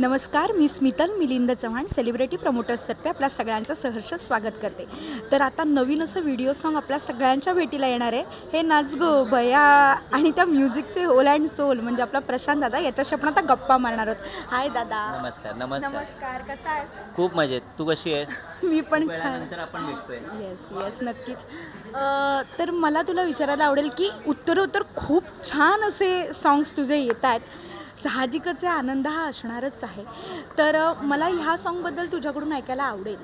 नमस्कार, मी स्मितल मिलिंद चव्हाण सेलिब्रिटी प्रमोटर्सतर्फे आपल्या सगळ्यांचं सहर्ष स्वागत करते। तर आता नवीन असं व्हिडिओ सॉन्ग आपल्या सगळ्यांच्या भेटीला येणार आहे। हे नाच गो बया आणि त्या म्युझिकचे होल अँड सोल म्हणजे आपला प्रशांत दादा, याच्याशी आपण आता गप्पा मारणार आहोत। हाय दादा। नमस्कार। नमस्कार नमस्कार, कसा आहेस? खूप मजेत, तू कशी आहेस? मी पण छान। नंतर आपण भेटतोय। येस नक्कीच। तर मला तुला विचारायला आवडेल की उत्तरोत्तर खूप छान असे सॉन्ग्स तुझे येत आहेत, साहजिकच आहे, आनंद हा असणारच आहे। तर मला ह्या सॉन्गबद्दल तुझ्याकडून ऐकायला आवडेल।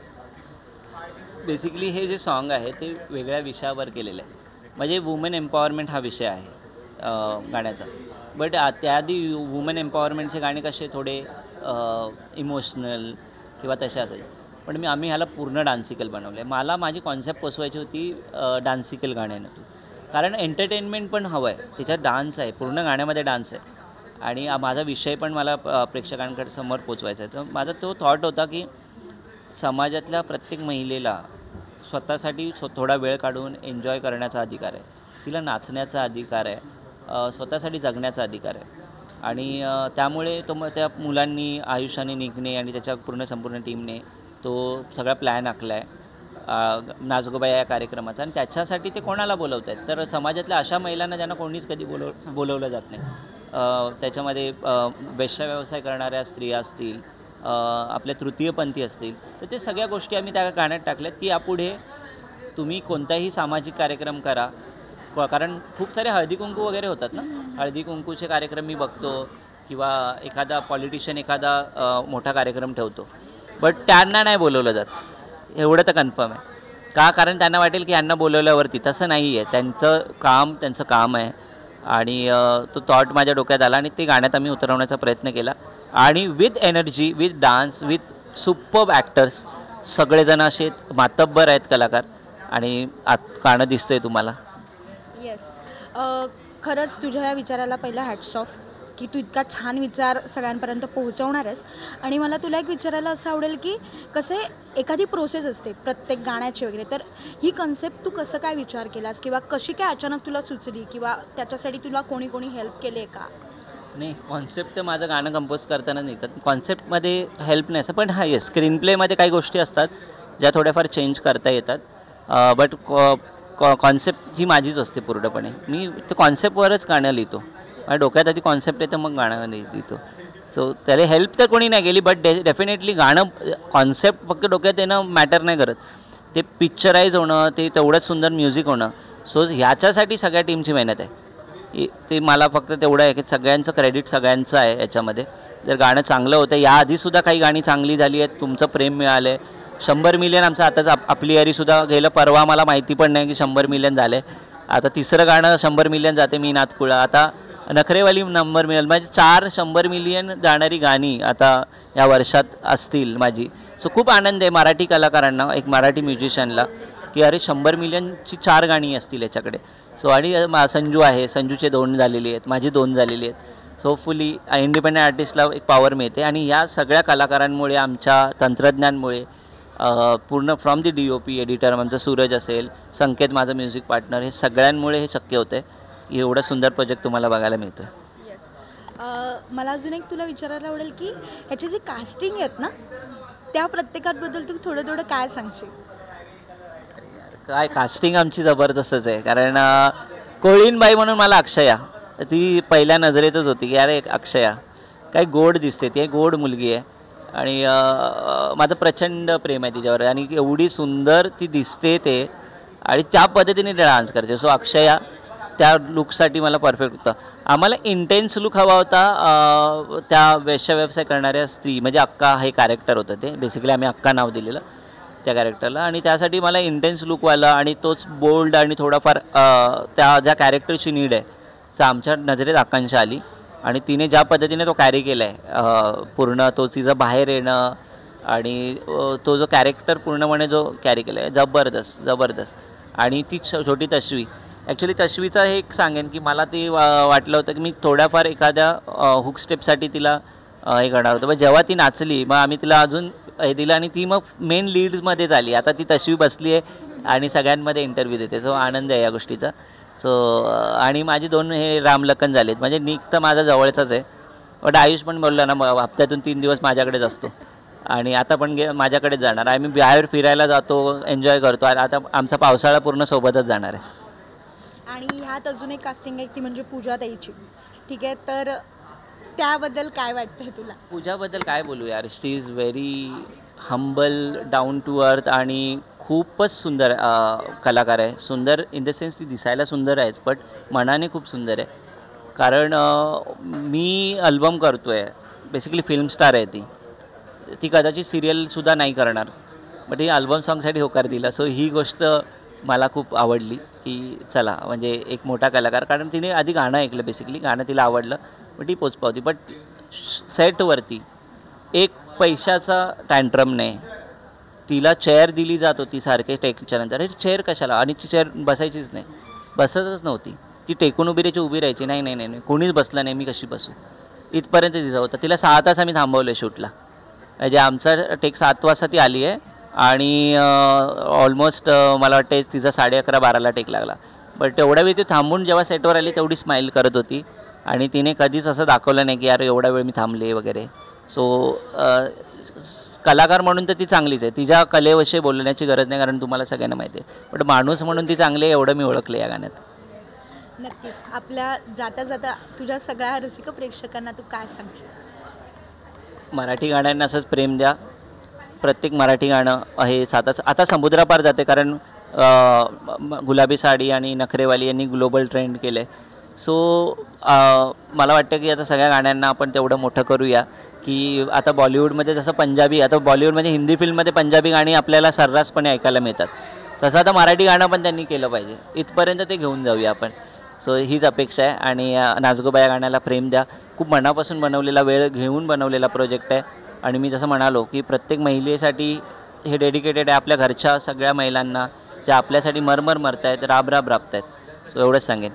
बेसिकली हे जे सॉन्ग आहे ते वेगळ्या विषयावर केलेलं आहे, म्हणजे वुमेन एम्पॉवरमेंट हा विषय आहे गाण्याचा। बट त्याआधी वुमेन एम्पॉवरमेंटचे गाणे कसे थोडे इमोशनल किंवा तसे असायचे, पण आम्ही ह्याला पूर्ण डान्सिकल बनवलं आहे। मला माझी कॉन्सेप्ट पोचवायची होती डान्सिकल गाण्यातून, कारण एंटरटेनमेंट पण हवं आहे, त्याच्यात डान्स आहे, पूर्ण गाण्यामध्ये डान्स आहे आणि माझा विषय पण मला प्रेक्षकांकडे समोर पोचवायचा आहे। तर माझा तो थॉट होता की समाजातल्या प्रत्येक महिलेला स्वतःसाठी थोडा वेळ काढून एन्जॉय करण्याचा अधिकार आहे, तिला नाचण्याचा अधिकार आहे, स्वतःसाठी जगण्याचा अधिकार आहे। आणि त्यामुळे त्या मुलांनी आयुष्याने निघणे आणि त्याच्या संपूर्ण टीमने तो सगळा प्लॅन आखला आहे नाचगोबाया या कार्यक्रमाचा, आणि त्याच्यासाठी ते कोणाला बोलवत आहेत तर समाजातल्या अशा महिलांना ज्यांना कोणीच कधी बोलवलं जात नाही। त्याच्यामध्ये वेश्या व्यवसाय करणाऱ्या स्त्रिया असतील, आपल्या तृतीयपंथी असतील, तर ते सगळ्या गोष्टी आम्ही त्या गाण्यात टाकल्यात की यापुढे तुम्ही कोणताही सामाजिक कार्यक्रम करा, कारण खूप सारे हळदी कुंकू वगैरे होतात ना, हळदी कुंकूचे कार्यक्रम मी बघतो किंवा एखादा पॉलिटिशियन एखादा मोठा कार्यक्रम ठेवतो, बट त्यांना नाही बोलवलं जात, एवढं तर कन्फर्म आहे। का? कारण त्यांना वाटेल की यांना बोलवल्यावरती, तसं नाही आहे, त्यांचं काम आहे। आणि तो थॉट माझ्या डोक्यात आला आणि ते गाण्यात आम्ही उतरवण्याचा प्रयत्न केला, आणि with energy, with dance, with superb actors, सगळेजण असे मातब्बर आहेत कलाकार, आणि गाणं दिसतंय तुम्हाला। येस, खरंच तुझ्या या विचाराला पहिला हॅट्स ऑफ की तू इतका छान विचार सगळ्यांपर्यंत पोहोचवणार आहेस। आणि मला तुला एक विचारायला असं आवडेल की कसे एखादी प्रोसेस असते प्रत्येक गाण्याची वगैरे, तर ही कन्सेप्ट तू कसं काय विचार केलास किंवा कशी काय अचानक तुला सुचली, किंवा त्याच्यासाठी तुला कोणी हेल्प केले का? नाही, कॉन्सेप्ट तर माझं गाणं कंपोज करताना निघतात, कॉन्सेप्टमध्ये हेल्प नाही असं, पण हा येस स्क्रीन प्लेमध्ये काही गोष्टी असतात ज्या थोड्याफार चेंज करता येतात, बट कॉन्सेप्ट ही माझीच असते पूर्णपणे। मी ते कॉन्सेप्टवरच गाणं लिहितो, माझ्या डोक्यात आधी कॉन्सेप्ट येतं मग गाणं लिहितो। सो त्याला हेल्प तर कोणी नाही केली, बट डेफिनेटली गाणं कॉन्सेप्ट फक्त डोक्यात येणं मॅटर नाही करत, ते पिक्चराईज होणं, ते तेवढंच सुंदर म्युझिक होणं। सो ह्याच्यासाठी सगळ्या टीमची मेहनत आहे, ते मला फक्त तेवढं आहे की सगळ्यांचं क्रेडिट सगळ्यांचं आहे याच्यामध्ये। जर गाणं चांगलं होतं, याआधीसुद्धा काही गाणी चांगली झाली आहेत, तुमचं प्रेम मिळालं आहे, 100 मिलियन आमचं आताच आपली यारीसुद्धा गेलं परवा, मला माहिती पण नाही की 100 मिलियन झाले। आता तिसरं गाणं 100 मिलियन जाते, मी नातकुळा, आता नखरेवाली नंबर मिळेल, म्हणजे 4 100 मिलियन जाणारी गाणी आता या वर्षात असतील माझी। सो खूप आनंद आहे मराठी कलाकारांना, एक मराठी म्युझिशियनला, की अरे 100 मिलियनची 4 गाणी असतील याच्याकडे। सो आणि संजू आहे, संजूचे 2 झालेली आहेत, माझी 2 झालेली आहेत। सो फुली इंडिपेंडंट आर्टिस्टला एक पॉवर मिळते, आणि या सगळ्या कलाकारांमुळे, आमच्या तंत्रज्ञानमुळे, पूर्ण फ्रॉम दी DOP एडिटर आमचा सूरज असेल, संकेत माझा म्युझिक पार्टनर, हे सगळ्यांमुळे हे शक्य होतं आहे, एवढा सुंदर प्रोजेक्ट तुम्हाला बघायला मिळतो। मला अजून एक तुला विचारायला आवडेल की ह्याची जी कास्टिंग आहेत ना, त्या प्रत्येकाबद्दल तू थोडं काय सांगशील? काय कास्टिंग आमची जबरदस्तच आहे, कारण कोळीनबाई म्हणून मला अक्षया, ती पहिल्या नजरेतच होती की अरे अक्षया काय गोड दिसते, ती गोड मुलगी आहे, आणि माझं प्रचंड प्रेम आहे तिच्यावर, आणि एवढी सुंदर ती दिसते ते, आणि त्या पद्धतीने डान्स करते। सो अक्षया त्या लुकसाठी मला परफेक्ट होतं। आम्हाला इंटेन्स लुक हवा होता, त्या वेश्या व्यवसाय करणाऱ्या स्त्री, म्हणजे अक्का हे कॅरेक्टर होतं, ते बेसिकली आम्ही अक्का नाव दिलेलं त्या कॅरेक्टरला, आणि त्यासाठी मला इंटेन्स लुकवाला आणि तोच बोल्ड आणि थोडाफार ज्या कॅरेक्टरची नीड आहे तर आमच्या नजरेत आकांक्षा आली, आणि तिने ज्या पद्धतीने तो कॅरी केला आहे पूर्ण, तो तिचं बाहेर येणं आणि तो जो कॅरेक्टर पूर्णपणे जो कॅरी केला आहे, जबरदस्त। आणि ती छोटी तश्वी, ॲक्च्युली तश्वीचं हे एक सांगेन की मला ते वाटलं होतं की मी थोड्याफार एखाद्या हुक स्टेपसाठी तिला हे करणार होतं, पण जेव्हा ती नाचली मग आम्ही तिला अजून हे दिलं, आणि ती मग मेन लीड्समध्ये झाली। आता ती तश्वी बसली आहे आणि सगळ्यांमध्ये इंटरव्ह्यू देते, सो आनंद आहे या गोष्टीचा। सो आणि माझी 2 हे रामलखन झालेत, म्हणजे निक तर माझा जवळचाच आहे, बट आयुष पण बोलला ना, हप्त्यातून 3 दिवस माझ्याकडेच असतो आणि आता पण माझ्याकडेच जाणार. आम्ही बाहेर फिरायला जातो, एन्जॉय करतो. आणि आता आमचा पावसाळा पूर्ण सोबतच जाणार आहे. आणि ह्यात अजून एक कास्टिंग आहे ती म्हणजे पूजा ताईची. ठीक आहे, तर त्याबद्दल काय वाटतंय तुला? पूजाबद्दल काय बोलू यार, she is very humble, down to earth आणि खूपच सुंदर कलाकार आहे. सुंदर इन द सेन्स ती दिसायला सुंदर आहेच, बट मनाने खूप सुंदर आहे. कारण मी अल्बम करतो आहे, बेसिकली फिल्म स्टार आहे ती कदाचित सिरियलसुद्धा नाही करणार, बट ही अल्बम सॉंगसाठी होकार दिला. सो ही गोष्ट मला खूप आवडली की चला म्हणजे एक मोठा कलाकार, कारण तिने आधी गाणं ऐकलं, बेसिकली गाणं तिला आवडलं, बट ती पोचपावती. बट सेटवरती एक पैशाचा टँट्रम नाही. तिला चेअर दिली जात होती सारखे टेकच्या नंतर, अरे चेअर कशाला, आणि ती चेअर बसायचीच नाही, बसतच नव्हती ती, टेकून उभी राहायची. नाही नाही नाही कोणीच बसलं नाही, मी कशी बसू, इथपर्यंत तिचं होतं. तिला 6 तास आम्ही थांबवलं शूटला. म्हणजे आमचा टेक 7 वाजता ती आली आहे आणि ऑलमोस्ट मला वाटते तिचा 11:30-12ला टेक लागला. बट तेवढ्या वेळ ती थांबून जेव्हा सेटवर आली तेवढी स्माईल करत होती आणि तिने कधीच असं दाखवलं नाही की यार एवढा वेळ मी थांबले वगैरे. सो कलाकार म्हणून तर ती चांगलीच आहे, तिच्या कलेविषयी बोलण्याची गरज नाही, कारण तुम्हाला सगळ्यांना माहिती आहे. पण माणूस म्हणून ती चांगली आहे, एवढं मी ओळखलं या गाण्यात. नक्कीच. आपल्या जाता जाता तुझ्या सगळ्या रसिक प्रेक्षकांना तू काय सांगशील? मराठी गाण्यांना असंच प्रेम द्या. प्रत्येक मराठी गाणं हे आता समुद्रापार जाते, कारण गुलाबी साडी आणि नखरेवाली यांनी ग्लोबल ट्रेंड केलं आहे. सो मला वाटतं की आता सगळ्या गाण्यांना आपण तेवढं मोठं करूया की आता बॉलिवूडमध्ये जसं पंजाबी, आता बॉलिवूडमध्ये हिंदी फिल्ममध्ये पंजाबी गाणी आपल्याला सर्रासपणे ऐकायला मिळतात, तसं आता मराठी गाणं पण त्यांनी केलं पाहिजे. इथपर्यंत ते घेऊन जाऊया आपण. सो हीच अपेक्षा आहे. आणि नाचगोबा या गाण्याला प्रेम द्या. खूप मनापासून बनवलेला, वेळ घेऊन बनवलेला प्रोजेक्ट आहे. आणि मी जसं म्हणालो की प्रत्येक महिलेसाठी हे डेडिकेटेड आहे, आपल्या घरच्या सगळ्या महिलांना ज्या आपल्यासाठी मरमर मरत आहेत, राबतायत. सो एवढंच सांगेन.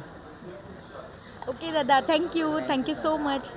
ओके दादा, थँक्यू सो मच.